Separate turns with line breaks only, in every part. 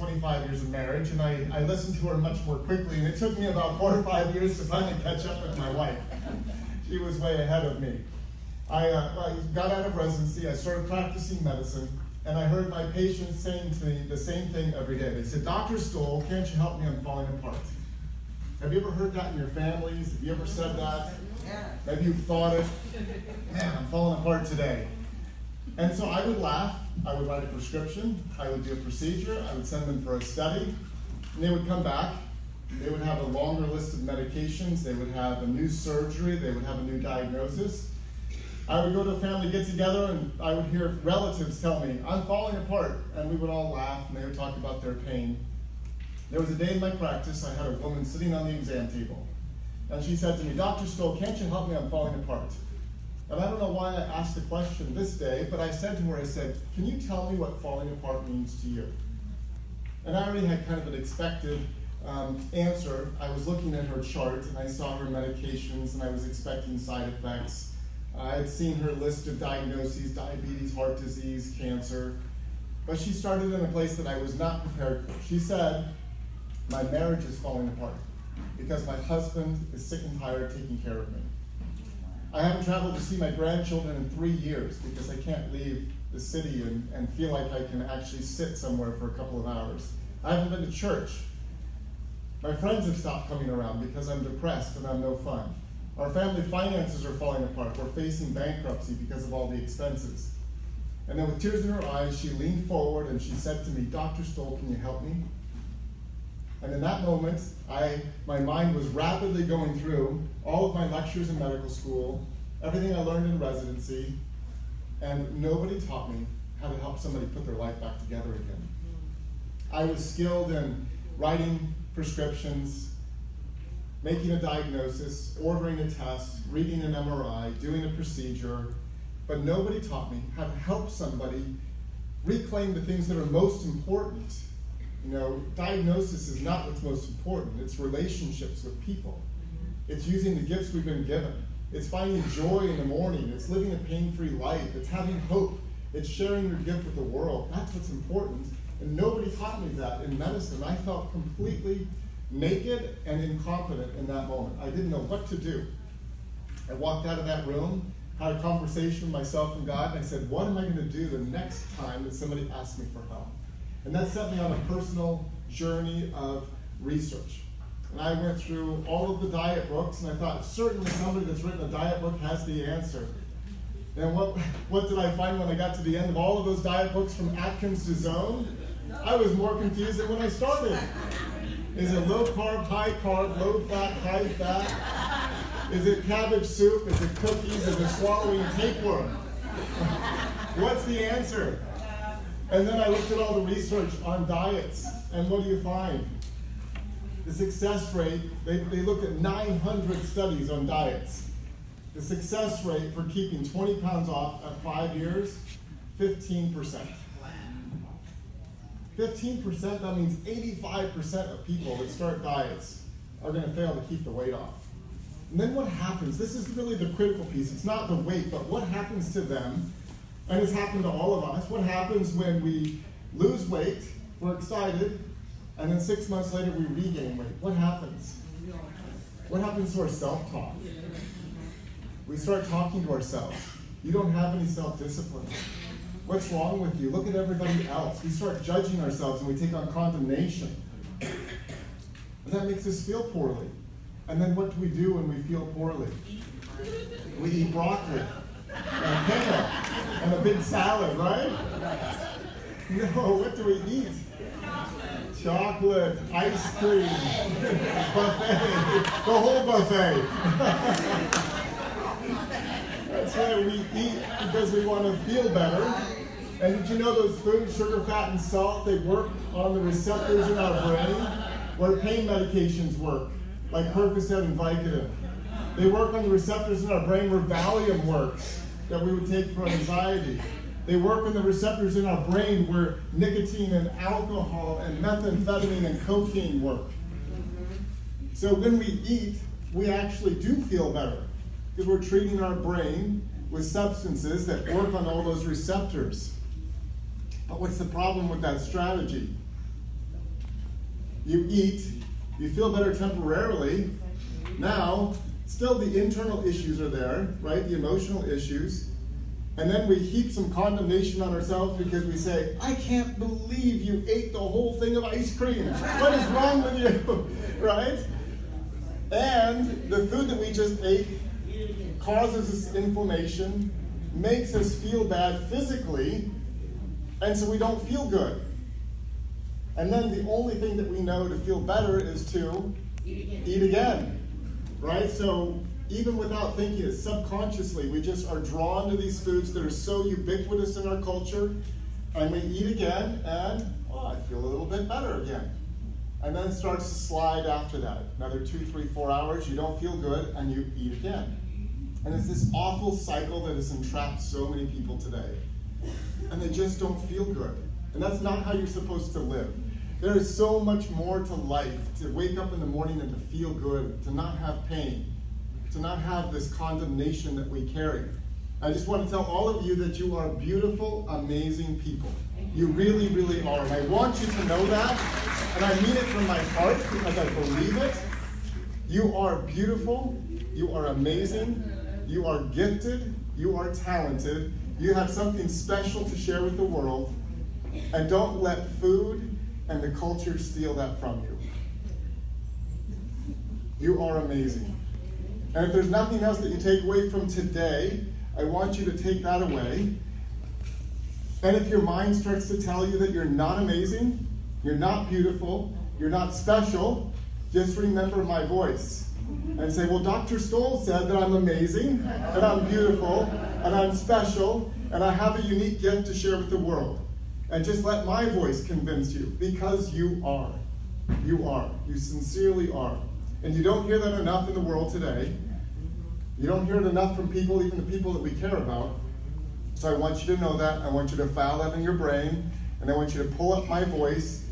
25 years of marriage, and I listened to her much more quickly, and it took me about 4 or 5 years to finally catch up with my wife. She was way ahead of me. I got out of residency, I started practicing medicine, and I heard my patients saying to me the same thing every day. They said, Dr. Stoll, can't you help me? I'm falling apart. Have you ever heard that in your families? Have you ever said that?
Yeah.
Maybe you've thought it. Man, I'm falling apart today. And so I would laugh, I would write a prescription, I would do a procedure, I would send them for a study, and they would come back. They would have a longer list of medications, they would have a new surgery, they would have a new diagnosis. I would go to a family get-together and I would hear relatives tell me, I'm falling apart, and we would all laugh and they would talk about their pain. There was a day in my practice, I had a woman sitting on the exam table, and she said to me, Dr. Stoll, can't you help me? I'm falling apart. And I don't know why I asked the question this day, but I said to her, I said, can you tell me what falling apart means to you? And I already had kind of an expected answer. I was looking at her chart and I saw her medications and I was expecting side effects. I had seen her list of diagnoses, diabetes, heart disease, cancer. But she started in a place that I was not prepared for. She said, my marriage is falling apart because my husband is sick and tired of taking care of me. I haven't traveled to see my grandchildren in 3 years because I can't leave the city and feel like I can actually sit somewhere for a couple of hours. I haven't been to church. My friends have stopped coming around because I'm depressed and I'm no fun. Our family finances are falling apart. We're facing bankruptcy because of all the expenses. And then with tears in her eyes, she leaned forward and she said to me, Dr. Stoll, can you help me? And in that moment, my mind was rapidly going through all of my lectures in medical school, everything I learned in residency, and nobody taught me how to help somebody put their life back together again. I was skilled in writing prescriptions, making a diagnosis, ordering a test, reading an MRI, doing a procedure, but nobody taught me how to help somebody reclaim the things that are most important. You know, diagnosis is not what's most important. It's relationships with people. It's using the gifts we've been given. It's finding joy in the morning. It's living a pain-free life. It's having hope. It's sharing your gift with the world. That's what's important. And nobody taught me that in medicine. I felt completely naked and incompetent in that moment. I didn't know what to do. I walked out of that room, had a conversation with myself and God, and I said, what am I going to do the next time that somebody asks me for help? And that set me on a personal journey of research. And I went through all of the diet books, and I thought, certainly somebody that's written a diet book has the answer. And what did I find when I got to the end of all of those diet books from Atkins to Zone? I was more confused than when I started. Is it low carb, high carb, low fat, high fat? Is it cabbage soup? Is it cookies? Is it swallowing tapeworm? What's the answer? And then I looked at all the research on diets, and what do you find? The success rate, they looked at 900 studies on diets. The success rate for keeping 20 pounds off at 5 years, 15%. 15%, that means 85% of people that start diets are going to fail to keep the weight off. And then what happens? This is really the critical piece. It's not the weight, but what happens to them, and it's happened to all of us. What happens when we lose weight, we're excited, and then 6 months later we regain weight? What happens? What happens to our self-talk? We start talking to ourselves. You don't have any self-discipline. What's wrong with you? Look at everybody else. We start judging ourselves and we take on condemnation. And that makes us feel poorly. And then what do we do when we feel poorly? We eat broccoli and kale and a big salad, right? No, what do we eat? Chocolate, ice cream, buffet, the whole buffet. That's right, we eat because we want to feel better. And did you know those foods, sugar, fat, and salt, they work on the receptors in our brain where pain medications work, like Percocet and Vicodin. They work on the receptors in our brain where Valium works, that we would take for anxiety. They work on the receptors in our brain where nicotine and alcohol and methamphetamine and cocaine work. So when we eat, we actually do feel better because we're treating our brain with substances that work on all those receptors. But what's the problem with that strategy? you eat, you feel better temporarily. Now, still the internal issues are there, right? The emotional issues. And then we heap some condemnation on ourselves because we say, I can't believe you ate the whole thing of ice cream. What is wrong with you? Right? And the food that we just ate causes us inflammation, makes us feel bad physically, and so we don't feel good. And then the only thing that we know to feel better is to eat again. Right? So even without thinking it, subconsciously, we just are drawn to these foods that are so ubiquitous in our culture, and we eat again, and I feel a little bit better again. And then it starts to slide after that. Another 2, 3, 4 hours, you don't feel good, and you eat again. And it's this awful cycle that has entrapped so many people today. And they just don't feel good. And that's not how you're supposed to live. There is so much more to life, to wake up in the morning and to feel good, to not have pain, to not have this condemnation that we carry. I just want to tell all of you that you are beautiful, amazing people. You really, really are. And I want you to know that, and I mean it from my heart because I believe it. You are beautiful, you are amazing, you are gifted, you are talented, you have something special to share with the world, and don't let food and the culture steal that from you. You are amazing. And if there's nothing else that you take away from today, I want you to take that away. And if your mind starts to tell you that you're not amazing, you're not beautiful, you're not special, just remember my voice. And say, well, Dr. Stoll said that I'm amazing, and I'm beautiful, and I'm special, and I have a unique gift to share with the world. And just let my voice convince you, because you are. You are. You sincerely are. And you don't hear that enough in the world today. You don't hear it enough from people, even the people that we care about. So I want you to know that. I want you to file that in your brain. And I want you to pull up my voice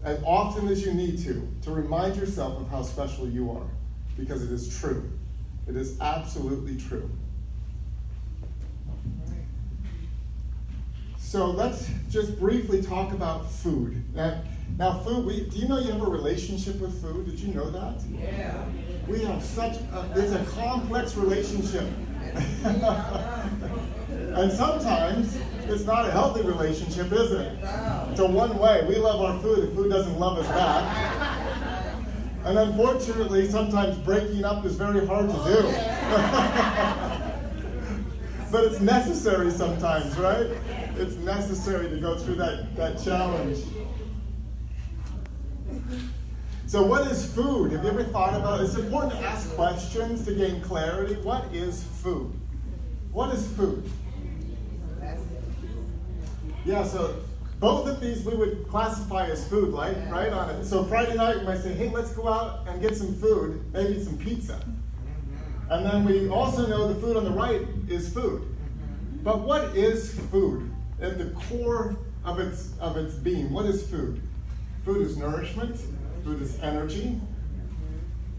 as often as you need to remind yourself of how special you are. Because it is true. It is absolutely true. So let's just briefly talk about food. Now food, do you know you have a relationship with food? Did you know that?
Yeah.
We have it's a complex relationship. And sometimes it's not a healthy relationship, is it? It's a one way. We love our food, the food doesn't love us back. And unfortunately, sometimes breaking up is very hard to do. But it's necessary sometimes, right? It's necessary to go through that challenge. So what is food? Have you ever thought about it? It's important to ask questions to gain clarity. What is food? What is food? Yeah, so both of these we would classify as food, right on it. So Friday night we might say, hey, let's go out and get some food, maybe some pizza. And then we also know the food on the right is food. But what is food? At the core of its being, what is food? Food is nourishment. Food is energy.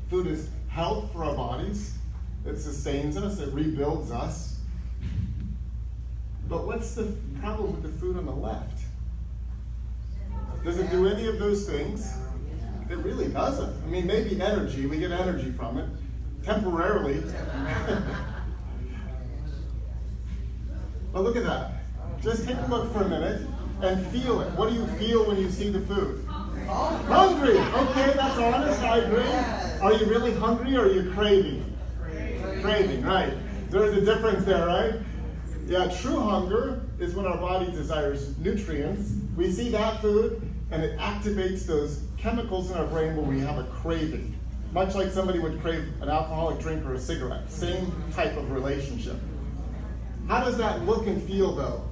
Food is health for our bodies. It sustains us. It rebuilds us. But what's the problem with the food on the left? Does it do any of those things? It really doesn't. I mean, maybe energy. We get energy from it. Temporarily. But look at that. Just take a look for a minute and feel it. What do you feel when you see the food? Hungry. Okay, that's honest. I agree. Are you really hungry or are you craving? Craving, right. There's a difference there, right? Yeah, true hunger is when our body desires nutrients. We see that food and it activates those chemicals in our brain where we have a craving. Much like somebody would crave an alcoholic drink or a cigarette. Same type of relationship. How does that look and feel though?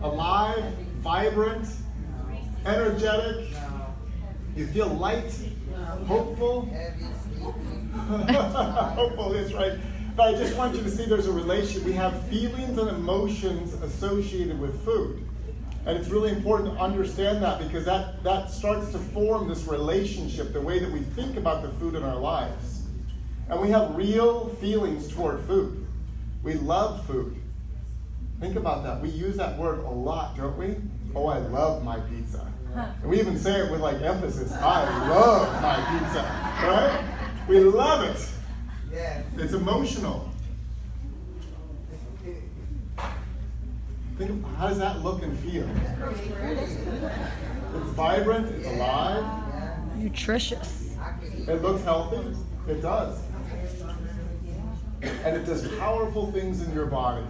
Alive, vibrant, energetic. You feel light, hopeful. Hopeful, that's right. But I just want you to see there's a relation. We have feelings and emotions associated with food. And it's really important to understand that because that starts to form this relationship, the way that we think about the food in our lives. And we have real feelings toward food. We love food. Think about that. We use that word a lot, don't we? Oh, I love my pizza. And we even say it with like emphasis. I love my pizza, right? We love it. It's emotional. Think of how does that look and feel? It's vibrant, it's alive.
Nutritious.
It looks healthy. It does. And it does powerful things in your body.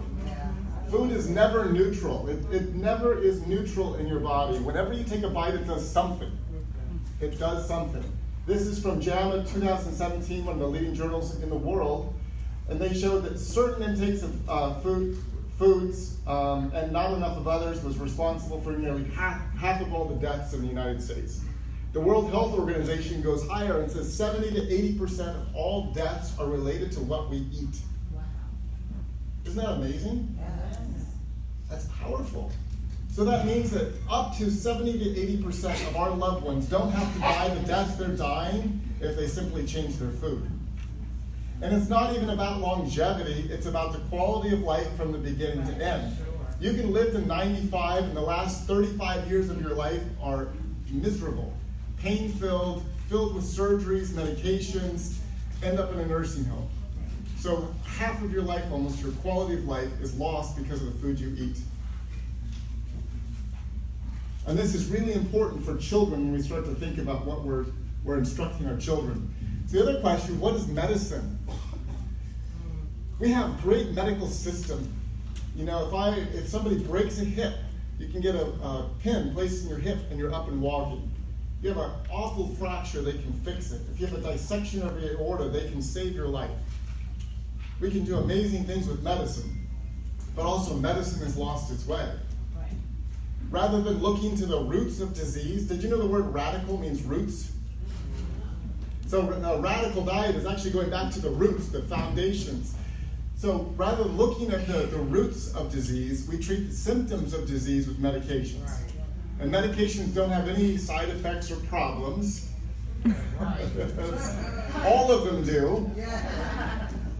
Food is never neutral. It never is neutral in your body. Whenever you take a bite, it does something. It does something. This is from JAMA 2017, one of the leading journals in the world. And they showed that certain intakes of foods and not enough of others was responsible for nearly half of all the deaths in the United States. The World Health Organization goes higher and says 70 to 80% of all deaths are related to what we eat. Wow. Isn't that amazing? Yes. That's powerful. So that means that up to 70 to 80% of our loved ones don't have to die the deaths they're dying if they simply change their food. And it's not even about longevity, it's about the quality of life from the beginning to end. You can live to 95 and the last 35 years of your life are miserable, pain-filled, filled with surgeries, medications, end up in a nursing home. So half of your life, almost your quality of life, is lost because of the food you eat. And this is really important for children when we start to think about what we're instructing our children. So the other question, what is medicine? We have a great medical system. You know, if somebody breaks a hip, you can get a pin placed in your hip and you're up and walking. If you have an awful fracture, they can fix it. If you have a dissection of your aorta, they can save your life. We can do amazing things with medicine, but also medicine has lost its way. Right. Rather than looking to the roots of disease, did you know the word radical means roots? So a radical diet is actually going back to the roots, the foundations. So rather than looking at the roots of disease, we treat the symptoms of disease with medications. Right. And medications don't have any side effects or problems. All of them do.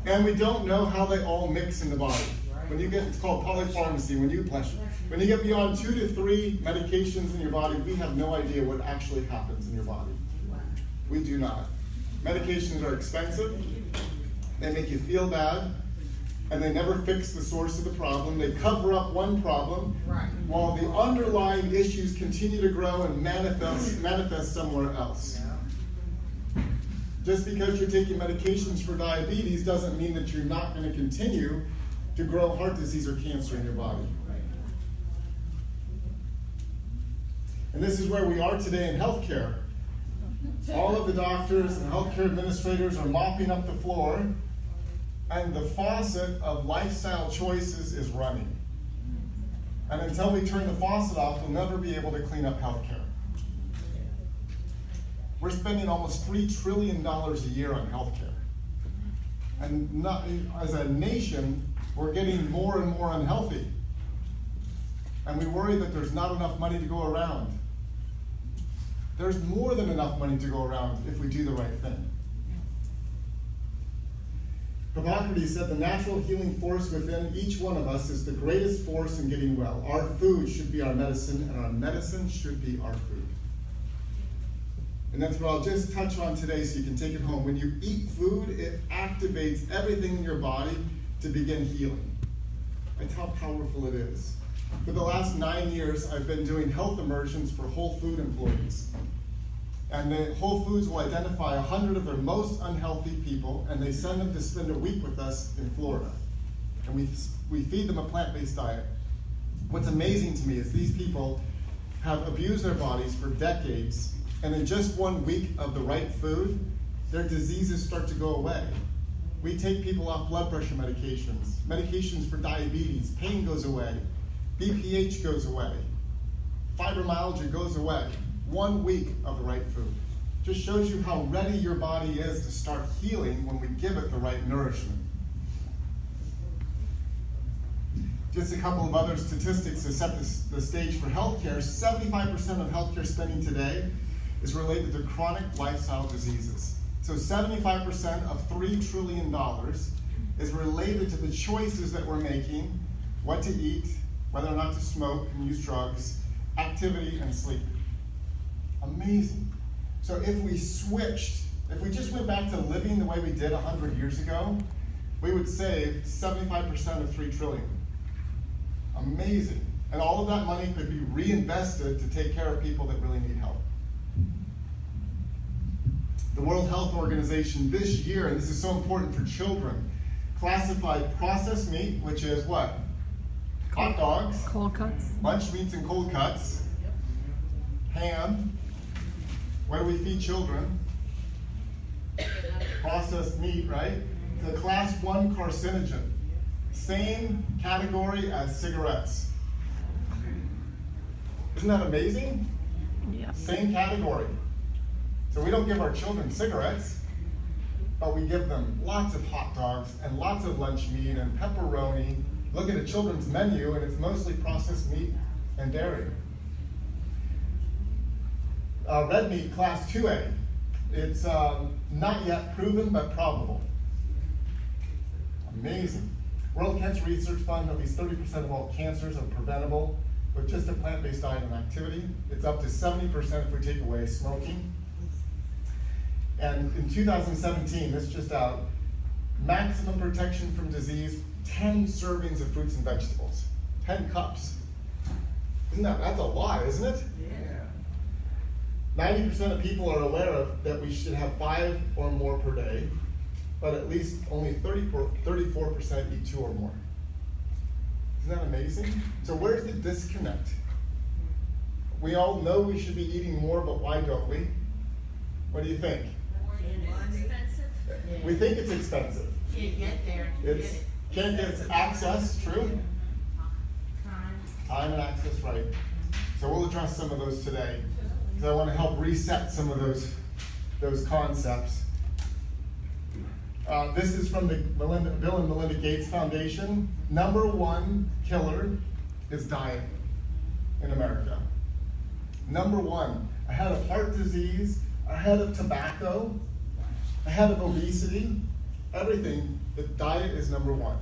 And we don't know how they all mix in the body. When you get, it's called polypharmacy, when you get beyond 2 to 3 medications in your body, we have no idea what actually happens in your body. We do not. Medications are expensive, they make you feel bad, and they never fix the source of the problem. They cover up one problem, while the underlying issues continue to grow and manifest somewhere else. Just because you're taking medications for diabetes doesn't mean that you're not going to continue to grow heart disease or cancer in your body. And this is where we are today in healthcare. All of the doctors and healthcare administrators are mopping up the floor, and the faucet of lifestyle choices is running. And until we turn the faucet off, we'll never be able to clean up healthcare. We're spending almost $3 trillion a year on healthcare. And as a nation, we're getting more and more unhealthy. And we worry that there's not enough money to go around. There's more than enough money to go around if we do the right thing. Hippocrates said the natural healing force within each one of us is the greatest force in getting well. Our food should be our medicine, and our medicine should be our food. And that's what I'll just touch on today so you can take it home. When you eat food, it activates everything in your body to begin healing. That's how powerful it is. For the last 9 years, I've been doing health immersions for Whole Food employees. And the Whole Foods will identify 100 of their most unhealthy people, and they send them to spend a week with us in Florida. And we feed them a plant-based diet. What's amazing to me is these people have abused their bodies for decades, and in just 1 week of the right food, their diseases start to go away. We take people off blood pressure medications for diabetes, pain goes away, BPH goes away, fibromyalgia goes away. 1 week of the right food. Just shows you how ready your body is to start healing when we give it the right nourishment. Just a couple of other statistics to set the stage for healthcare. 75% of healthcare spending today is related to chronic lifestyle diseases. So 75% of $3 trillion is related to the choices that we're making, what to eat, whether or not to smoke and use drugs, activity, and sleep. Amazing. So if we just went back to living the way we did 100 years ago, we would save 75% of 3 trillion. Amazing. And all of that money could be reinvested to take care of people that really need help. The World Health Organization this year, and this is so important for children, classified processed meat, which is what? Hot dogs,
Cold cuts.
lunch meats and cold cuts, ham. What do we feed children? Processed meat, right? It's a class 1 carcinogen. Same category as cigarettes. Isn't that amazing?
Yeah.
Same category. So we don't give our children cigarettes, but we give them lots of hot dogs and lots of lunch meat and pepperoni. Look at a children's menu and it's mostly processed meat and dairy. Red meat, class 2A. It's not yet proven, but probable. Amazing. World Cancer Research Fund, at least 30% of all cancers are preventable with just a plant-based diet and activity. It's up to 70% if we take away smoking. And in 2017, this is just out, maximum protection from disease, 10 servings of fruits and vegetables, 10 cups. That's a lot, isn't it? Yeah. 90% of people are aware of that we should have 5 or more per day, but at least only 34% eat 2 or more. Isn't that amazing? So where's the disconnect? We all know we should be eating more, but why don't we? What do you think?
Expensive.
We think it's expensive.
Can't get there.
Can't get access, true? Time and access, right. So we'll address some of those today, because I want to help reset some of those concepts. This is from the Bill and Melinda Gates Foundation. Number 1 killer is diet in America. Number 1, ahead of heart disease, ahead of tobacco, ahead of obesity, everything, the diet is number 1.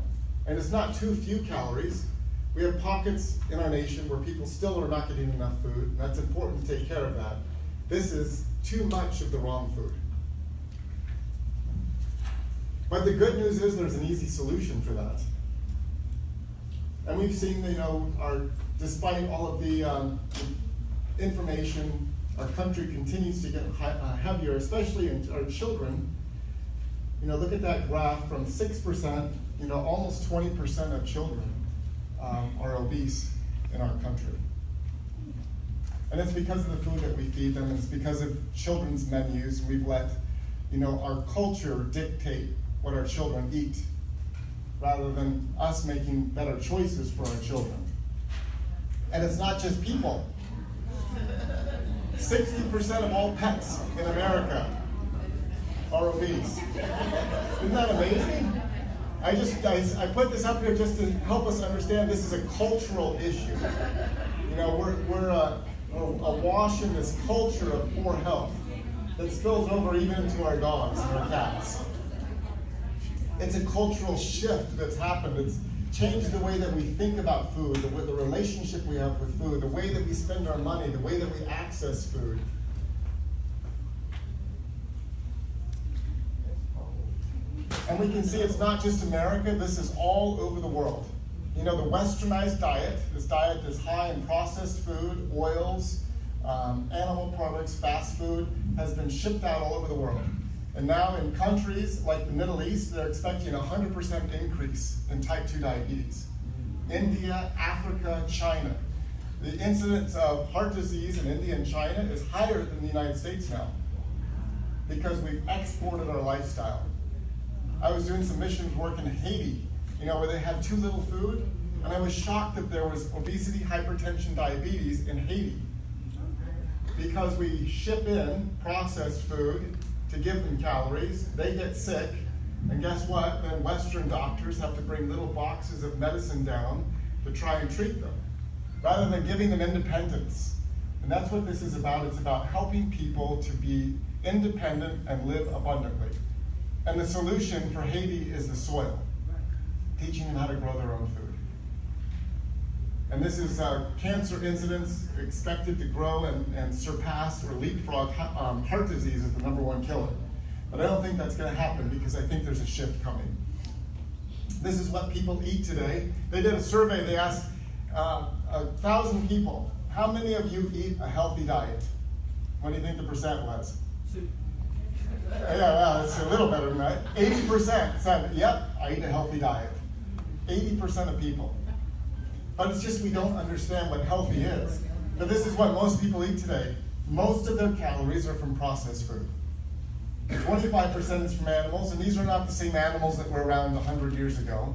And it's not too few calories. We have pockets in our nation where people still are not getting enough food, and that's important to take care of that. This is too much of the wrong food. But the good news is there's an easy solution for that. And we've seen, despite all of the information, our country continues to get heavier, especially in our children. Look at that graph from 6%, almost 20% of children are obese in our country. And it's because of the food that we feed them, and it's because of children's menus. We've let, our culture dictate what our children eat, rather than us making better choices for our children. And it's not just people. 60% of all pets in America are obese. Isn't that amazing? I put this up here just to help us understand this is a cultural issue. We're awash in this culture of poor health that spills over even into our dogs and our cats. It's a cultural shift that's happened. It's changed the way that we think about food, the relationship we have with food, the way that we spend our money, the way that we access food. And we can see it's not just America, this is all over the world. The westernized diet, this diet is high in processed food, oils, animal products, fast food, has been shipped out all over the world. And now in countries like the Middle East, they're expecting a 100% increase in type 2 diabetes. India, Africa, China. The incidence of heart disease in India and China is higher than the United States now, because we've exported our lifestyle. I was doing some missions work in Haiti, where they have too little food, and I was shocked that there was obesity, hypertension, diabetes in Haiti, because we ship in processed food to give them calories, they get sick, and guess what? Then Western doctors have to bring little boxes of medicine down to try and treat them, rather than giving them independence. And that's what this is about. It's about helping people to be independent and live abundantly. And the solution for Haiti is the soil, teaching them how to grow their own food. And this is cancer incidence expected to grow and surpass or leapfrog heart disease as the #1 killer. But I don't think that's going to happen because I think there's a shift coming. This is what people eat today. They did a survey. They asked 1,000 people, how many of you eat a healthy diet? What do you think the percent was? Yeah, well, it's a little better than that. 80% said, yep, I eat a healthy diet. 80% of people. But it's just we don't understand what healthy is. But this is what most people eat today. Most of their calories are from processed food. 25% is from animals, and these are not the same animals that were around 100 years ago.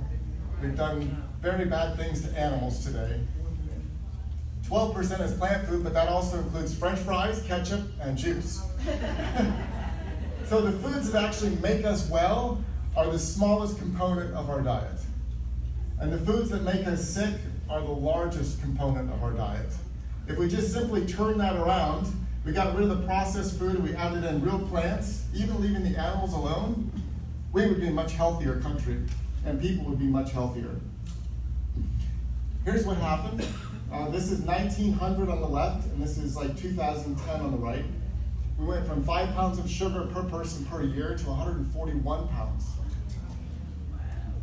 We've done very bad things to animals today. 12% is plant food, but that also includes French fries, ketchup, and juice. So the foods that actually make us well are the smallest component of our diet. And the foods that make us sick are the largest component of our diet. If we just simply turn that around, we got rid of the processed food and we added in real plants, even leaving the animals alone, we would be a much healthier country and people would be much healthier. Here's what happened. This is 1900 on the left and this is like 2010 on the right. We went from 5 pounds of sugar per person per year to 141 pounds.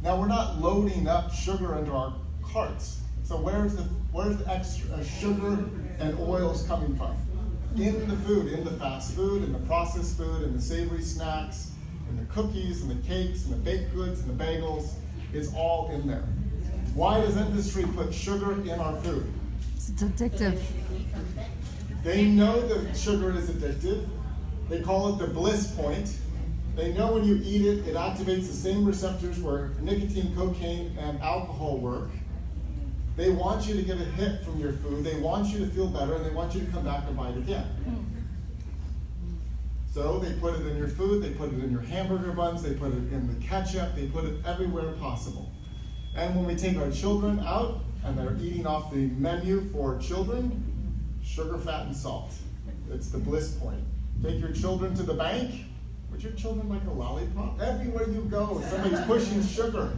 Now we're not loading up sugar into our carts. So where's the extra sugar and oils coming from? In the food, in the fast food, in the processed food, in the savory snacks, in the cookies, and the cakes, and the baked goods, and the bagels. It's all in there. Why does industry put sugar in our food?
It's addictive.
They know that sugar is addictive. They call it the bliss point. They know when you eat it, it activates the same receptors where nicotine, cocaine, and alcohol work. They want you to get a hit from your food. They want you to feel better, and they want you to come back and buy it again. So they put it in your food, they put it in your hamburger buns, they put it in the ketchup, they put it everywhere possible. And when we take our children out, and they're eating off the menu for children, sugar, fat, and salt. It's the bliss point. Take your children to the bank. Would your children like a lollipop? Everywhere you go, somebody's pushing sugar.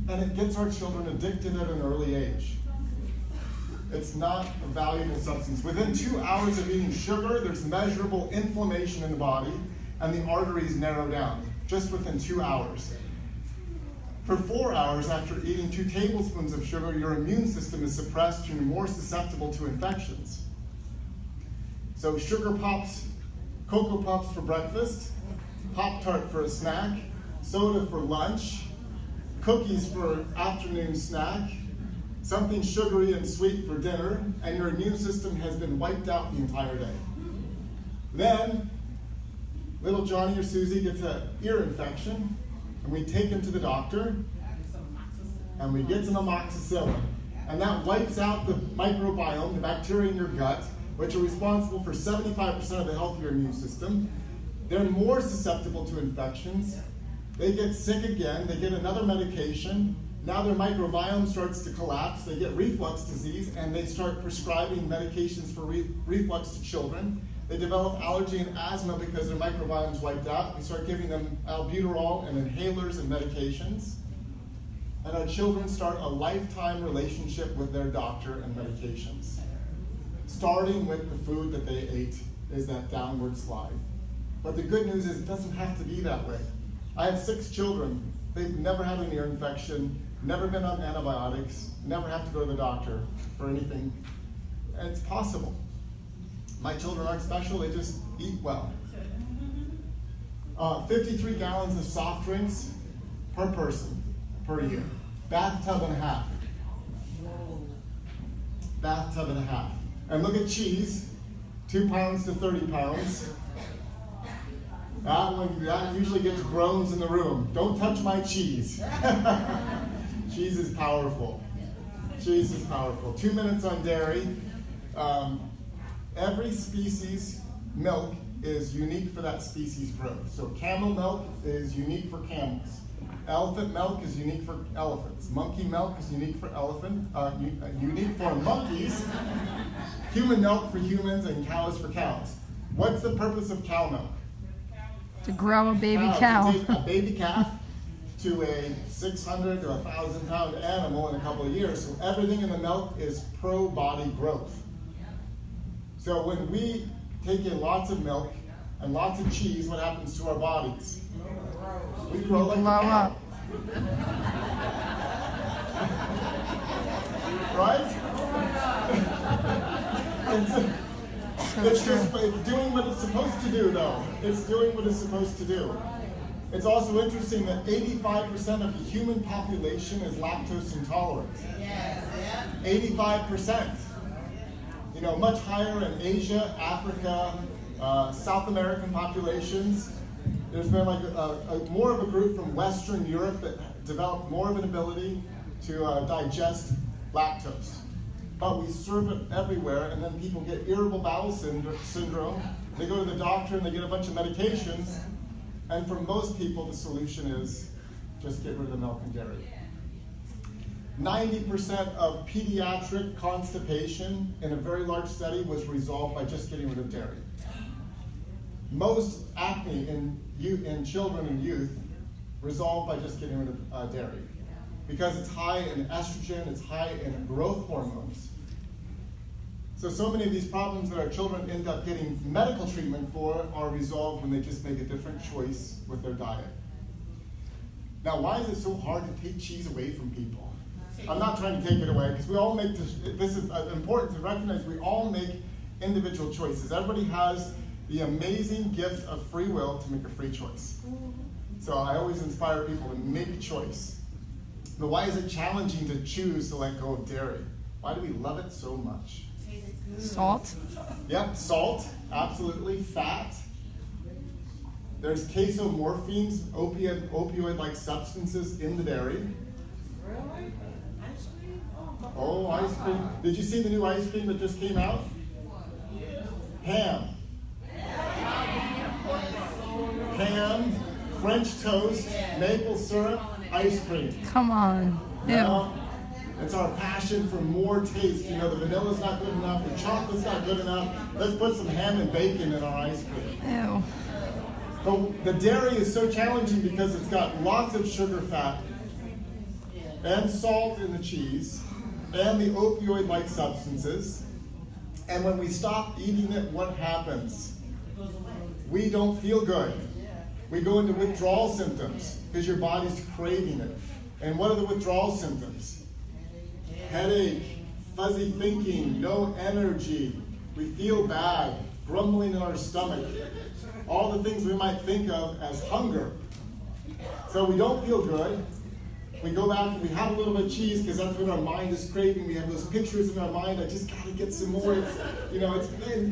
And it gets our children addicted at an early age. It's not a valuable substance. Within 2 hours of eating sugar, there's measurable inflammation in the body, and the arteries narrow down, just within 2 hours. For 4 hours after eating 2 tablespoons of sugar, your immune system is suppressed and you're more susceptible to infections. So sugar pops, Cocoa Puffs for breakfast, Pop-Tart for a snack, soda for lunch, cookies for afternoon snack, something sugary and sweet for dinner, and your immune system has been wiped out the entire day. Then, little Johnny or Susie gets an ear infection, and we take him to the doctor, and we get some amoxicillin. And that wipes out the microbiome, the bacteria in your gut, which are responsible for 75% of the health of your immune system. They're more susceptible to infections. They get sick again, they get another medication. Now their microbiome starts to collapse, they get reflux disease, and they start prescribing medications for reflux to children. They develop allergy and asthma because their microbiome's wiped out. We start giving them albuterol and inhalers and medications. And our children start a lifetime relationship with their doctor and medications. Starting with the food that they ate is that downward slide. But the good news is it doesn't have to be that way. I have 6 children. They've never had an ear infection, never been on antibiotics, never have to go to the doctor for anything. And it's possible. My children aren't special, they just eat well. 53 gallons of soft drinks per person per year. Bathtub and a half. Bathtub and a half. And look at cheese, 2 pounds to 30 pounds. That usually gets groans in the room. Don't touch my cheese. Cheese is powerful. Cheese is powerful. 2 minutes on dairy. Every species milk is unique for that species growth. So camel milk is unique for camels. Elephant milk is unique for elephants. Monkey milk is unique for unique for monkeys. Human milk for humans, and cows for cows. What's the purpose of cow milk?
To grow a baby cow.
To take a baby calf, to a 600 to 1,000 pound animal in a couple of years. So everything in the milk is pro-body growth. So when we take in lots of milk and lots of cheese, what happens to our bodies? We grow like a cow. Right? It's doing what it's supposed to do, though. It's doing what it's supposed to do. It's also interesting that 85% of the human population is lactose intolerant. 85%. You know, much higher in Asia, Africa, South American populations. There's been like more of a group from Western Europe that developed more of an ability to digest lactose. But we serve it everywhere, and then people get irritable bowel syndrome. They go to the doctor and they get a bunch of medications, and for most people the solution is just get rid of the milk and dairy. 90% of pediatric constipation in a very large study was resolved by just getting rid of dairy. Most acne in children and youth resolved by just getting rid of dairy, because it's high in estrogen, it's high in growth hormones. So many of these problems that our children end up getting medical treatment for are resolved when they just make a different choice with their diet. Now, why is it so hard to take cheese away from people? I'm not trying to take it away, because we all make this is important to recognize. We all make individual choices. Everybody has the amazing gift of free will to make a free choice. So I always inspire people to make a choice. But why is it challenging to choose to let go of dairy? Why do we love it so much?
Salt.
Yep, salt, absolutely. Fat. There's casomorphines, opioid-like substances in the dairy.
Really? Ice cream?
Oh, ice cream. Did you see the new ice cream that just came out? Ham. Ham, French toast, maple syrup, ice cream.
Come on. Ew.
It's our passion for more taste. You know, the vanilla's not good enough, the chocolate's not good enough. Let's put some ham and bacon in our ice cream.
Ew.
But the dairy is so challenging because it's got lots of sugar, fat, and salt in the cheese, and the opioid-like substances. And when we stop eating it, what happens? We don't feel good. We go into withdrawal symptoms because your body's craving it. And what are the withdrawal symptoms? Headache, fuzzy thinking, no energy. We feel bad, grumbling in our stomach. All the things we might think of as hunger. So we don't feel good. We go back and we have a little bit of cheese because that's what our mind is craving. We have those pictures in our mind. I just got to get some more. It's, you know, it's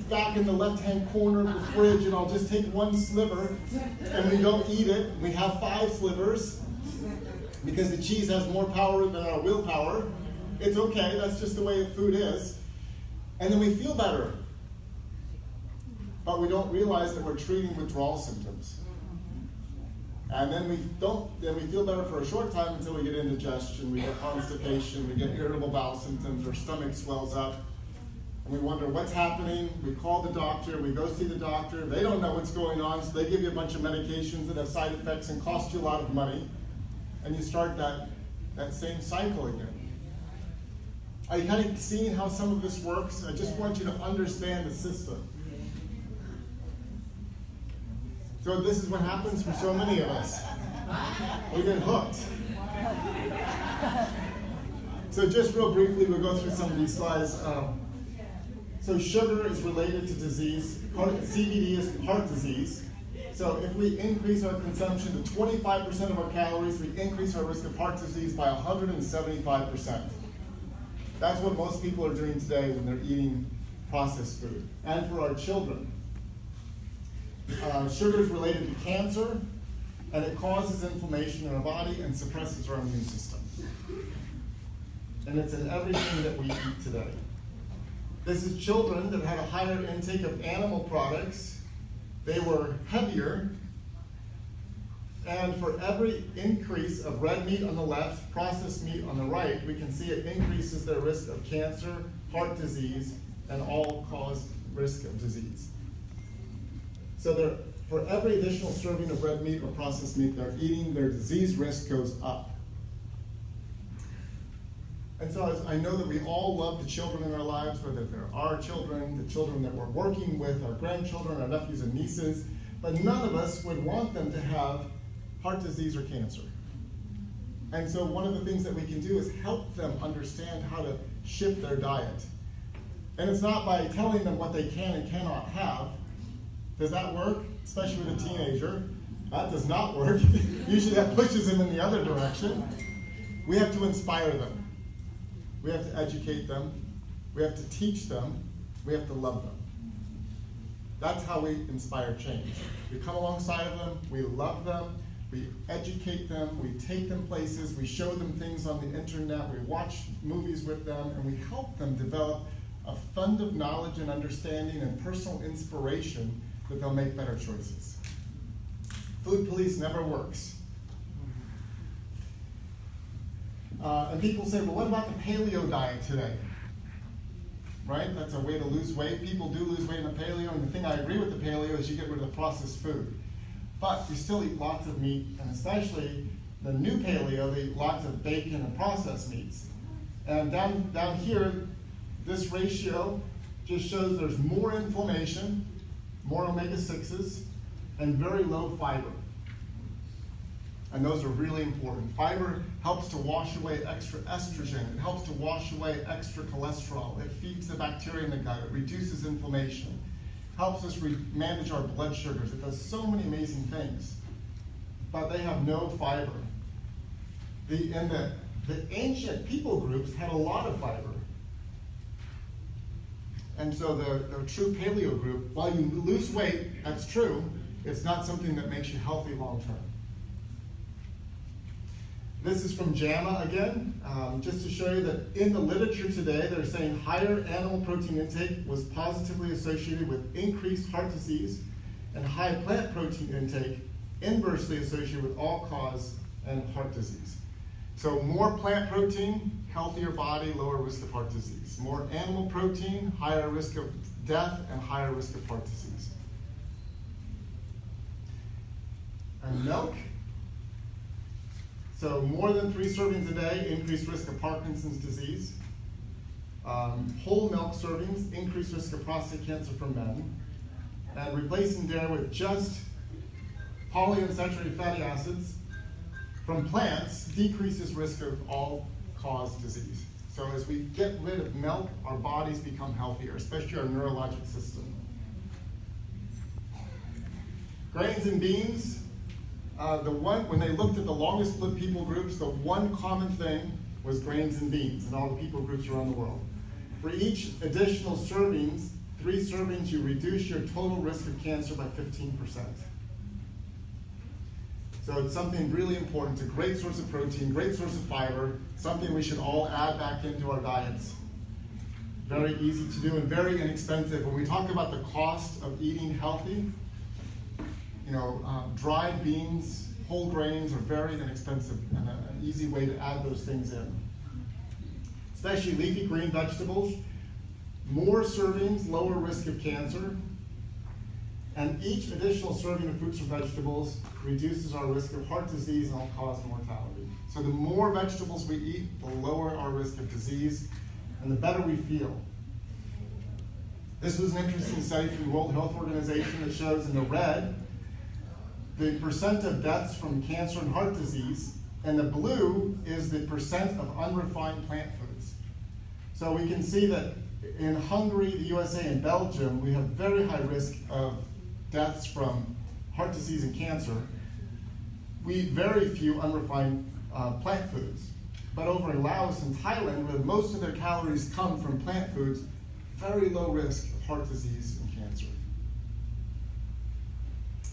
back in the left-hand corner of the fridge, and I'll just take one sliver, and we don't eat it. We have 5 slivers because the cheese has more power than our willpower. It's okay. That's just the way food is. And then we feel better. But we don't realize that we're treating withdrawal symptoms. And then we feel better for a short time until we get indigestion, we get constipation, we get irritable bowel symptoms, our stomach swells up, and we wonder what's happening. We call the doctor, we go see the doctor, they don't know what's going on, so they give you a bunch of medications that have side effects and cost you a lot of money, and you start that same cycle again. Are you kind of seeing how some of this works? I just want you to understand the system. So this is what happens for so many of us. We get hooked. So just real briefly, we'll go through some of these slides. So sugar is related to disease. CVD is heart disease. So if we increase our consumption to 25% of our calories, we increase our risk of heart disease by 175%. That's what most people are doing today when they're eating processed food. And for our children. Sugar is related to cancer, and it causes inflammation in our body and suppresses our immune system. And it's in everything that we eat today. This is children that had a higher intake of animal products. They were heavier, and for every increase of red meat on the left, processed meat on the right, we can see it increases their risk of cancer, heart disease, and all-cause risk of disease. So for every additional serving of red meat or processed meat they're eating, their disease risk goes up. And so I know that we all love the children in our lives, whether they're our children, the children that we're working with, our grandchildren, our nephews and nieces, but none of us would want them to have heart disease or cancer. And so one of the things that we can do is help them understand how to shift their diet. And it's not by telling them what they can and cannot have. Does that work? Especially with a teenager. That does not work. Usually that pushes them in the other direction. We have to inspire them. We have to educate them. We have to teach them. We have to love them. That's how we inspire change. We come alongside of them. We love them. We educate them. We take them places. We show them things on the internet. We watch movies with them. And we help them develop a fund of knowledge and understanding and personal inspiration that they'll make better choices. Food police never works. And people say, well, what about the paleo diet today? Right? That's a way to lose weight. People do lose weight in the paleo, and the thing I agree with the paleo is you get rid of the processed food. But you still eat lots of meat, and especially the new paleo, they eat lots of bacon and processed meats. And down here, this ratio just shows there's more inflammation, more omega-6s, and very low fiber. And those are really important. Fiber helps to wash away extra estrogen. It helps to wash away extra cholesterol. It feeds the bacteria in the gut. It reduces inflammation. Helps us manage our blood sugars. It does so many amazing things. But they have no fiber. The ancient people groups had a lot of fiber. And so the true paleo group, while you lose weight, that's true, it's not something that makes you healthy long term. This is from JAMA again, just to show you that in the literature today, they're saying higher animal protein intake was positively associated with increased heart disease, and high plant protein intake inversely associated with all-cause and heart disease. So more plant protein, healthier body, lower risk of heart disease. More animal protein, higher risk of death and higher risk of heart disease. And milk. So more than 3 servings a day, increased risk of Parkinson's disease. Whole milk servings, increased risk of prostate cancer for men. And replacing dairy with just polyunsaturated fatty acids from plants decreases risk of all-cause disease. So as we get rid of milk, our bodies become healthier, especially our neurologic system. Grains and beans. When they looked at the longest lived people groups, the one common thing was grains and beans in all the people groups around the world. For each additional servings, 3 servings, you reduce your total risk of cancer by 15%. So it's something really important. It's a great source of protein, great source of fiber, something we should all add back into our diets. Very easy to do and very inexpensive. When we talk about the cost of eating healthy, dried beans, whole grains are very inexpensive and an easy way to add those things in. Especially leafy green vegetables, more servings, lower risk of cancer, and each additional serving of fruits and vegetables reduces our risk of heart disease and all-cause mortality. So the more vegetables we eat, the lower our risk of disease, and the better we feel. This was an interesting study from the World Health Organization that shows in the red the percent of deaths from cancer and heart disease, and the blue is the percent of unrefined plant foods. So we can see that in Hungary, the USA, and Belgium, we have very high risk of deaths from heart disease and cancer. We eat very few unrefined plant foods. But over in Laos and Thailand, where most of their calories come from plant foods, very low risk of heart disease and cancer.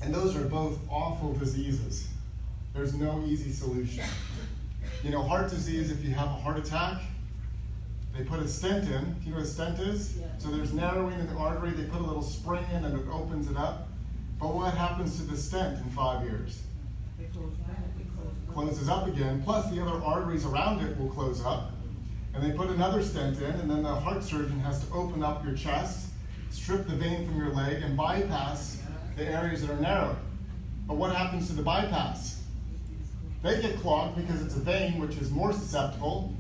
And those are both awful diseases. There's no easy solution. Heart disease, if you have a heart attack, they put a stent in. Do you know what a stent is? Yeah. So there's narrowing in the artery, they put a little spring in and it opens it up. But what happens to the stent in 5 years?
It
Closes up again, plus the other arteries around it will close up. And they put another stent in, and then the heart surgeon has to open up your chest, strip the vein from your leg, and bypass the areas that are narrow. But what happens to the bypass? They get clogged because it's a vein which is more susceptible.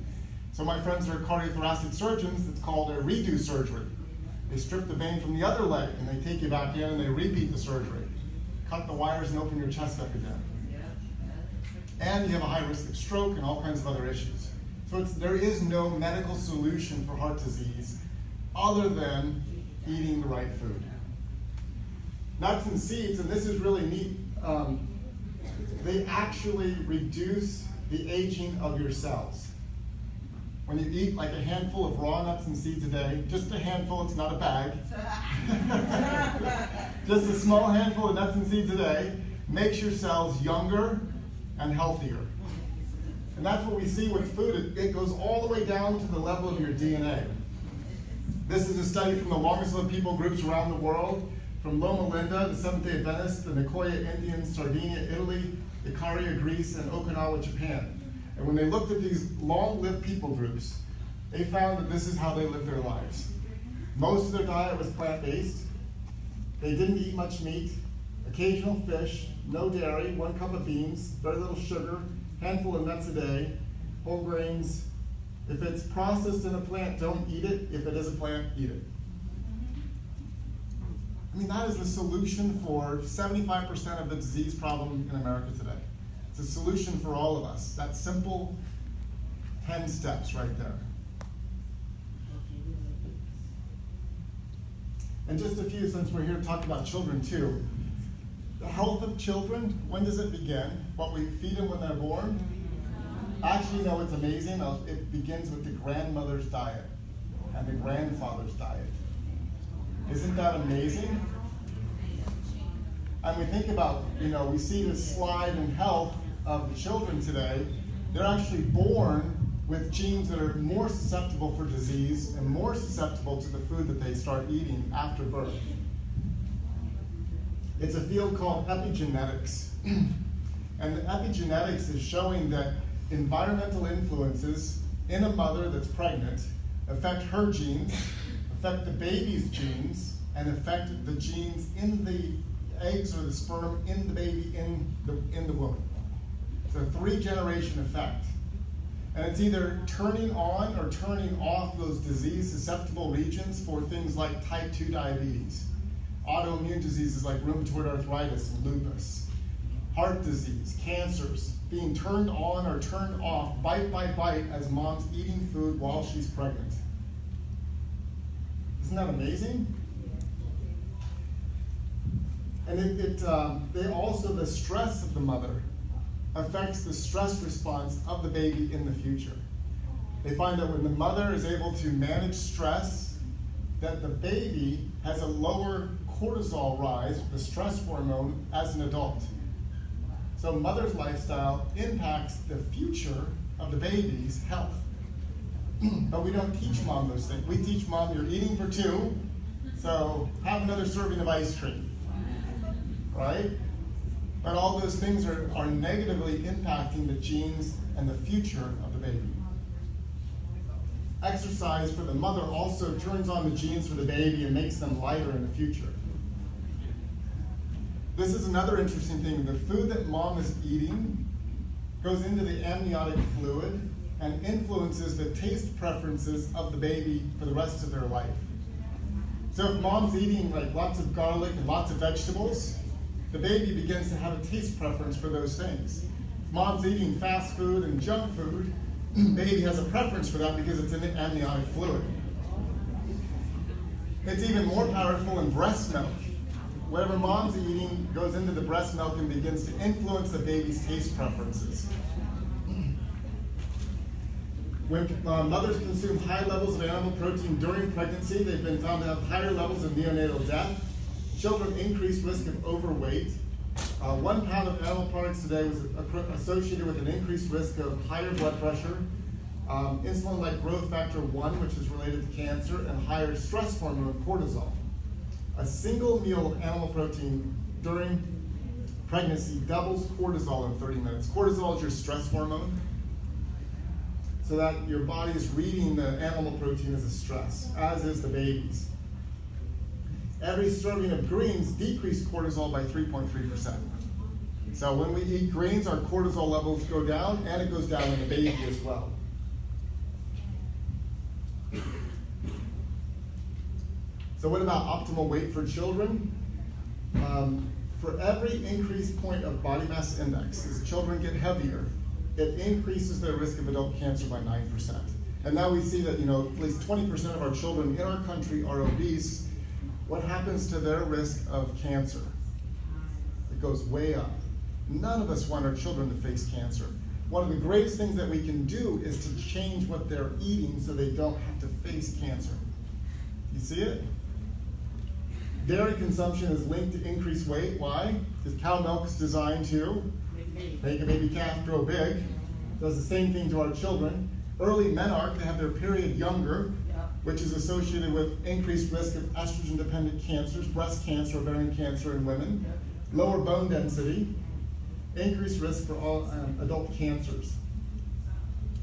So my friends are cardiothoracic surgeons, it's called a redo surgery. They strip the vein from the other leg and they take you back in and they repeat the surgery. Cut the wires and open your chest up again. And you have a high risk of stroke and all kinds of other issues. So there is no medical solution for heart disease other than eating the right food. Nuts and seeds, and this is really neat, they actually reduce the aging of your cells. When you eat like a handful of raw nuts and seeds a day, just a handful, it's not a bag, just a small handful of nuts and seeds a day makes your cells younger and healthier. And that's what we see with food. It goes all the way down to the level of your DNA. This is a study from the longest lived people groups around the world, from Loma Linda, the Seventh-day Adventists, the Nicoya Indians, Sardinia, Italy, Ikaria, Greece, and Okinawa, Japan. And when they looked at these long-lived people groups, they found that this is how they lived their lives. Most of their diet was plant-based. They didn't eat much meat, occasional fish, no dairy, 1 cup of beans, very little sugar, handful of nuts a day, whole grains. If it's processed in a plant, don't eat it. If it is a plant, eat it. I mean, that is the solution for 75% of the disease problem in America today. It's a solution for all of us. That simple 10 steps right there. And just a few, since we're here to talk about children too. The health of children, when does it begin? What we feed them when they're born? Actually, no, it's amazing. It begins with the grandmother's diet and the grandfather's diet. Isn't that amazing? And we think about, we see this slide in health of the children today. They're actually born with genes that are more susceptible for disease and more susceptible to the food that they start eating after birth. It's a field called epigenetics. And the epigenetics is showing that environmental influences in a mother that's pregnant affect her genes, affect the baby's genes, and affect the genes in the eggs or the sperm in the baby in the womb. It's a 3-generation effect. And it's either turning on or turning off those disease-susceptible regions for things like type 2 diabetes, autoimmune diseases like rheumatoid arthritis and lupus, heart disease, cancers, being turned on or turned off bite by bite as mom's eating food while she's pregnant. Isn't that amazing? And they also, the stress of the mother affects the stress response of the baby in the future. They find that when the mother is able to manage stress, that the baby has a lower cortisol rise, the stress hormone, as an adult. So mother's lifestyle impacts the future of the baby's health. But we don't teach mom those things. We teach mom, you're eating for 2, so have another serving of ice cream, right? But all those things are negatively impacting the genes and the future of the baby. Exercise for the mother also turns on the genes for the baby and makes them lighter in the future. This is another interesting thing. The food that mom is eating goes into the amniotic fluid and influences the taste preferences of the baby for the rest of their life. So if mom's eating like lots of garlic and lots of vegetables, the baby begins to have a taste preference for those things. If mom's eating fast food and junk food, baby has a preference for that because it's in the amniotic fluid. It's even more powerful in breast milk. Whatever mom's eating goes into the breast milk and begins to influence the baby's taste preferences. When mothers consume high levels of animal protein during pregnancy, they've been found to have higher levels of neonatal death. Children increased risk of overweight. 1 pound of animal products today was associated with an increased risk of higher blood pressure, insulin-like growth factor 1, which is related to cancer, and higher stress hormone cortisol. A single meal of animal protein during pregnancy doubles cortisol in 30 minutes. Cortisol is your stress hormone, so that your body is reading the animal protein as a stress, as is the baby's. every serving of greens decreased cortisol by 3.3%. So when we eat greens, our cortisol levels go down, and it goes down in the baby as well. So what about optimal weight for children? For every increased point of body mass index, as children get heavier, it increases their risk of adult cancer by 9%. And now we see that at least 20% of our children in our country are obese. What happens to their risk of cancer? It goes way up. None of us want our children to face cancer. One of the greatest things that we can do is to change what they're eating so they don't have to face cancer. You see it? Dairy consumption is linked to increased weight. Why? Because cow milk is designed to make a baby calf grow big. Does the same thing to our children. Early menarche, they have their period younger, which is associated with increased risk of estrogen-dependent cancers, breast cancer, ovarian cancer in women, lower bone density, increased risk for all adult cancers.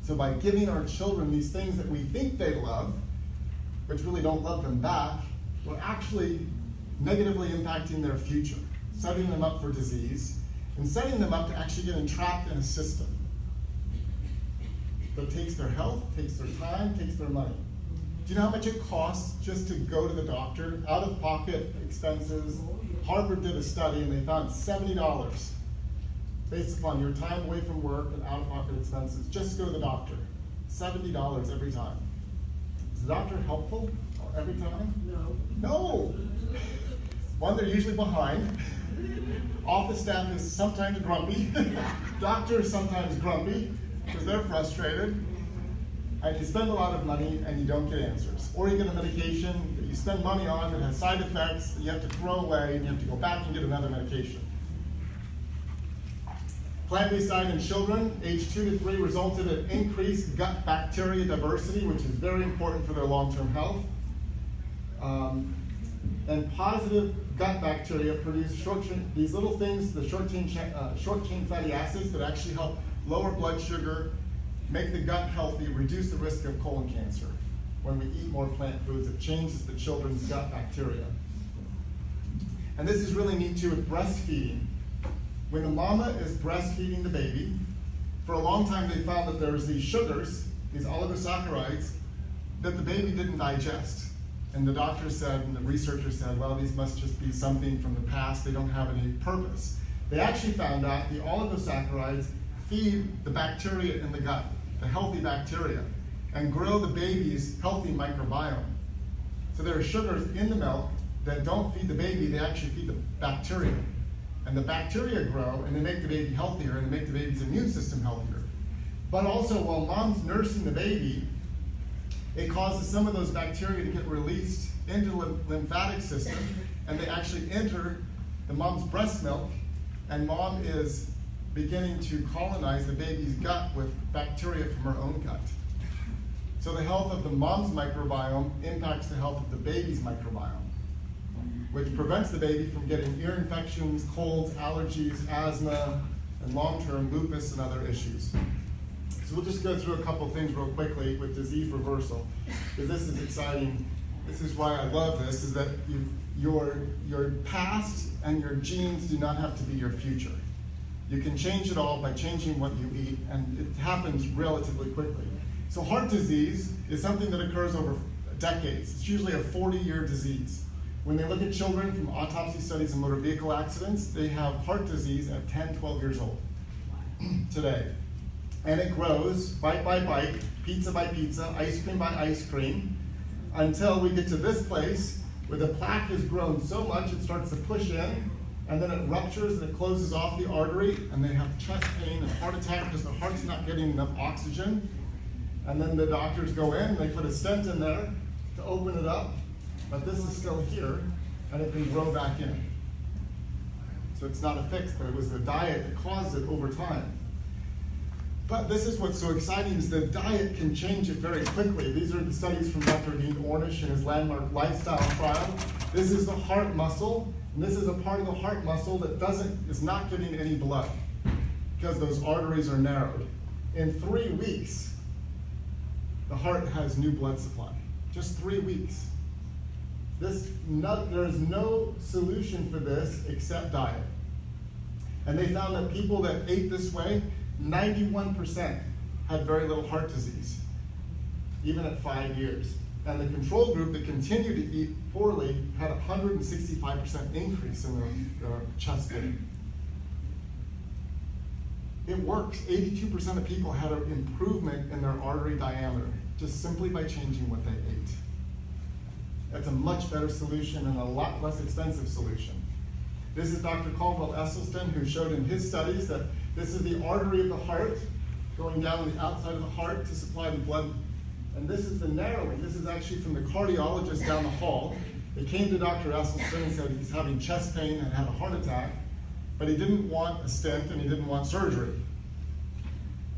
So by giving our children these things that we think they love, which really don't love them back, we're actually negatively impacting their future, setting them up for disease, and setting them up to actually get entrapped in a system that takes their health, takes their time, takes their money. Do you know how much it costs just to go to the doctor? Out-of-pocket expenses. Harvard did a study and they found $70 based upon your time away from work and out-of-pocket expenses. Just to go to the doctor. $70 every time. Is the doctor helpful every time? No. One, they're usually behind. Office staff is sometimes grumpy. Doctors sometimes grumpy because they're frustrated. And you spend a lot of money and you don't get answers. Or you get a medication that you spend money on that has side effects that you have to throw away and you have to go back and get another medication. Plant-based diet in children, age 2 to 3, resulted in increased gut bacteria diversity, which is very important for their long-term health. And positive gut bacteria produce these little things, the short-chain fatty acids that actually help lower blood sugar, make the gut healthy, reduce the risk of colon cancer. When we eat more plant foods, it changes the children's gut bacteria. And this is really neat too with breastfeeding. When the mama is breastfeeding the baby, for a long time they found that there's these sugars, these oligosaccharides, that the baby didn't digest. And the doctor said, and the researchers said, well, these must just be something from the past, they don't have any purpose. They actually found out the oligosaccharides feed the bacteria in the gut, the healthy bacteria, and grow the baby's healthy microbiome. So there are sugars in the milk that don't feed the baby, they actually feed the bacteria. And the bacteria grow and they make the baby healthier and they make the baby's immune system healthier. But also while mom's nursing the baby, it causes some of those bacteria to get released into the lymphatic system and they actually enter the mom's breast milk and mom is beginning to colonize the baby's gut with bacteria from her own gut. So the health of the mom's microbiome impacts the health of the baby's microbiome, which prevents the baby from getting ear infections, colds, allergies, asthma, and long-term lupus and other issues. So we'll just go through a couple things real quickly with disease reversal, because this is exciting. This is why I love this, is that your past and your genes do not have to be your future. You can change it all by changing what you eat, and it happens relatively quickly. So heart disease is something that occurs over decades. It's usually a 40-year disease. When they look at children from autopsy studies of motor vehicle accidents, they have heart disease at 10, 12 years old today. And it grows bite by bite, pizza by pizza, ice cream by ice cream, until we get to this place where the plaque has grown so much it starts to push in, and then it ruptures and it closes off the artery, and they have chest pain and heart attack because the heart's not getting enough oxygen. And then the doctors go in, and they put a stent in there to open it up, but this is still here, and it can grow back in. So it's not a fix, but it was the diet that caused it over time. But this is what's so exciting, is the diet can change it very quickly. These are the studies from Dr. Dean Ornish in his landmark lifestyle trial. This is the heart muscle, and this is a part of the heart muscle that is not getting any blood because those arteries are narrowed. In 3 weeks, the heart has new blood supply. Just 3 weeks. There is no solution for this except diet. And they found that people that ate this way, 91% had very little heart disease, even at 5 years. And the control group that continued to eat poorly had a 165% increase in their chest pain. It works. 82% of people had an improvement in their artery diameter just simply by changing what they ate. That's a much better solution and a lot less expensive solution. This is Dr. Caldwell Esselstyn, who showed in his studies that this is the artery of the heart going down the outside of the heart to supply the blood. And this is the narrowing. This is actually from the cardiologist down the hall. They came to Dr. Esselstyn and said he's having chest pain and had a heart attack, but he didn't want a stent and he didn't want surgery.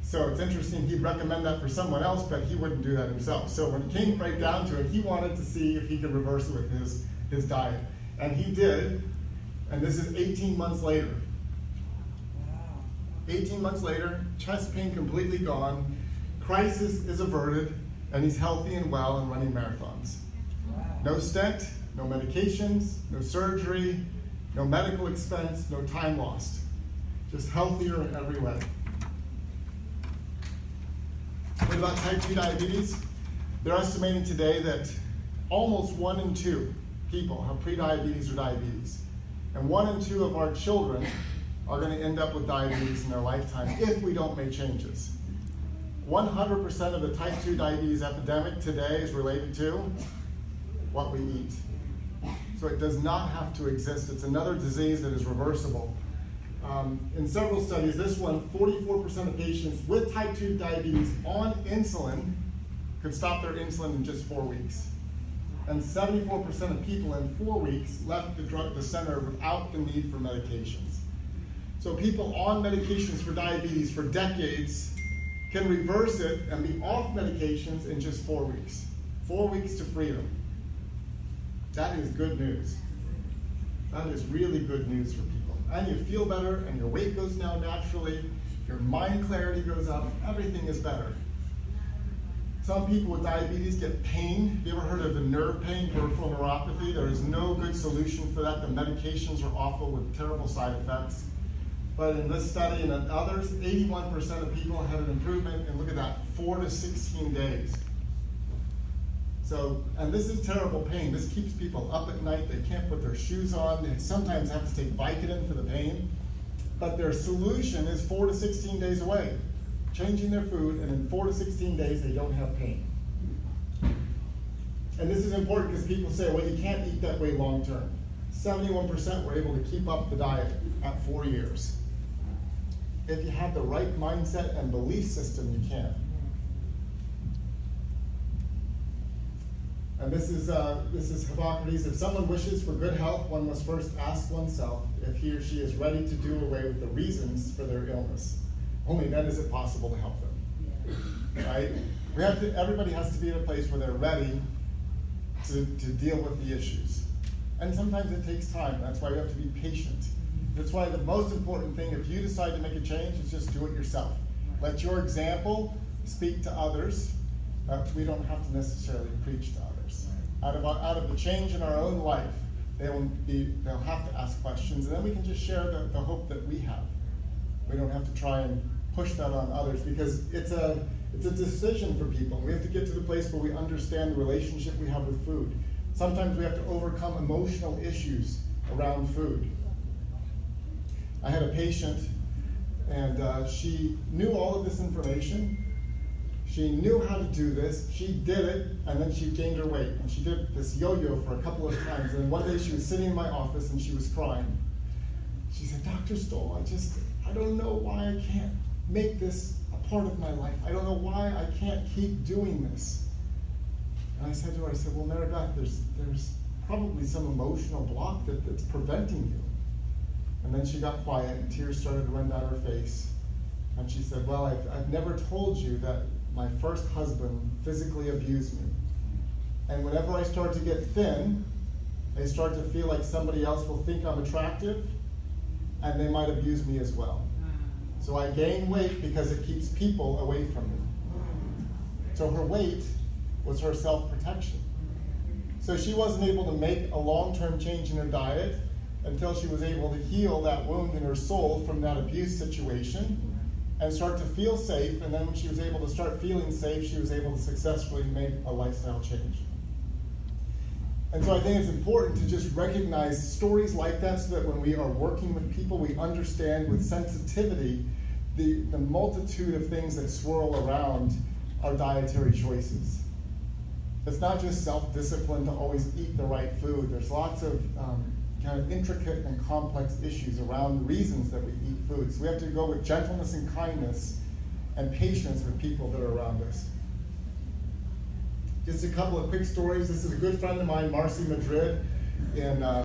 So it's interesting, he'd recommend that for someone else, but he wouldn't do that himself. So when it came right down to it, he wanted to see if he could reverse it with his diet. And he did, and this is 18 months later. 18 months later, chest pain completely gone, crisis is averted, and he's healthy and well and running marathons. No stent, no medications, no surgery, no medical expense, no time lost. Just healthier in every way. What about type 2 diabetes? They're estimating today that almost 1 in 2 people have prediabetes or diabetes. And 1 in 2 of our children are going to end up with diabetes in their lifetime if we don't make changes. 100% of the type 2 diabetes epidemic today is related to what we eat. So it does not have to exist. It's another disease that is reversible. In several studies, this one, 44% of patients with type 2 diabetes on insulin could stop their insulin in just 4 weeks. And 74% of people in 4 weeks left the center without the need for medications. So people on medications for diabetes for decades can reverse it and be off medications in just 4 weeks. 4 weeks to freedom. That is good news. That is really good news for people. And you feel better, and your weight goes down naturally, your mind clarity goes up, everything is better. Some people with diabetes get pain. Have you ever heard of the nerve pain, peripheral neuropathy? There is no good solution for that. The medications are awful with terrible side effects. But in this study and in others, 81% of people had an improvement, and look at that, 4 to 16 days. So, and this is terrible pain. This keeps people up at night. They can't put their shoes on. They sometimes have to take Vicodin for the pain. But their solution is 4 to 16 days away. Changing their food, and in 4 to 16 days, they don't have pain. And this is important because people say, well, you can't eat that way long term. 71% were able to keep up the diet at 4 years. If you have the right mindset and belief system, you can. And this is Hippocrates. If someone wishes for good health, one must first ask oneself if he or she is ready to do away with the reasons for their illness. Only then is it possible to help them. Right? Everybody has to be in a place where they're ready to deal with the issues. And sometimes it takes time. That's why we have to be patient. That's why the most important thing, if you decide to make a change, is just do it yourself. Let your example speak to others. We don't have to necessarily preach to others. Out of the change in our own life, they'll have to ask questions, and then we can just share the hope that we have. We don't have to try and push that on others, because it's a decision for people. We have to get to the place where we understand the relationship we have with food. Sometimes we have to overcome emotional issues around food. I had a patient, and she knew all of this information. She knew how to do this. She did it, and then she gained her weight. And she did this yo-yo for a couple of times. And one day she was sitting in my office and she was crying. She said, Dr. Stoll, I don't know why I can't make this a part of my life. I don't know why I can't keep doing this. And I said to her, well, Mary Beth, there's probably some emotional block that's preventing you. And then she got quiet and tears started to run down her face. And she said, well, I've never told you that my first husband physically abused me. And whenever I start to get thin, I start to feel like somebody else will think I'm attractive, and they might abuse me as well. So I gain weight because it keeps people away from me. So her weight was her self-protection. So she wasn't able to make a long-term change in her diet until she was able to heal that wound in her soul from that abuse situation and start to feel safe. And then when she was able to start feeling safe, she was able to successfully make a lifestyle change. And so I think it's important to just recognize stories like that so that when we are working with people, we understand with sensitivity the multitude of things that swirl around our dietary choices. It's not just self-discipline to always eat the right food. There's lots of kind of intricate and complex issues around the reasons that we eat food. So we have to go with gentleness and kindness and patience with people that are around us. Just a couple of quick stories. This is a good friend of mine, Marcy Madrid, in